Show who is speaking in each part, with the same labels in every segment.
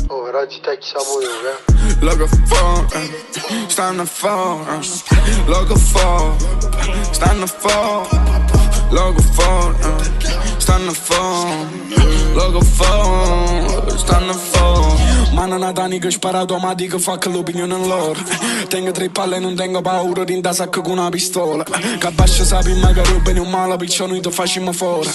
Speaker 1: Oh, raggi tecchi sapore,
Speaker 2: Logo for, stanno for, logo for, stanno for, logo for, stanno for, logo for, stanno for. Mano Natani che spara automatica fa che l'opinione è loro. Tengo 3 palle e non tengo paura di andare sacco con una pistola. Che abbascia sapi magari bene o male piccioni ti facciamo fuori.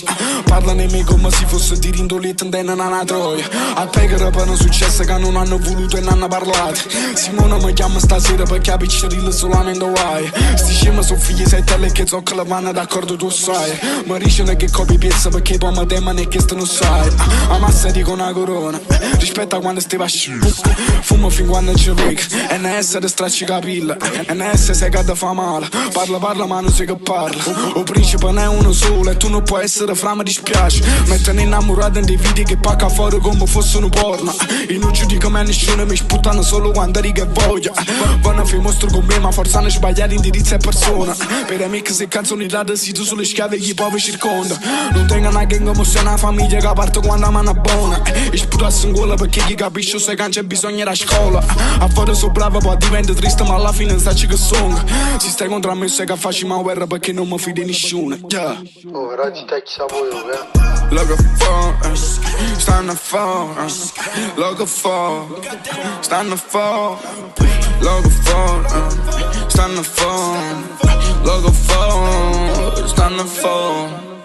Speaker 2: Parlano di me come se fosse di rindoletta in tenere una troia. A pegare per un successo che non hanno voluto e non hanno parlato. Simone mi chiama stasera perché a piccerille solamente guai. Sti scemi sono figli settelle che zoccano vanno d'accordo tu sai. Mi dicono che copi piezza perché poi mi temono e che sto non sai. A massa dico una corona rispetto a quando stai fumo fin quando ci vedi. NS ti stracci capilla, NS sai che ti fa male. Parla ma non sai che parla. O principe non è uno solo e tu non puoi essere fra, mi dispiace. Mettono innamorato in dei video che pacca fuori come fossero porno. Io non giudico mai nessuno, mi sputano solo quando riga e voglio. Vanno a fare mostro con me ma forse hanno sbagliato indirizzo e persona. Per amici se canzoni date si tu sulle schiave e gli poveri circonda. Non tengo una gang come se una famiglia che parte quando mano buona. E sputassi in gola perché chi capisce se c'è bisogno da scuola. A fare so bravo poi diventa triste ma alla fine sai che sono. Si stai contro me sai che facciamo guerra perché non mi fidi nessuno. Yeah.
Speaker 1: oh, raggi tecchi sapore,
Speaker 2: Logo for, stanno for, logo for, stanno for, logo for, stanno for, logo for, stanno for.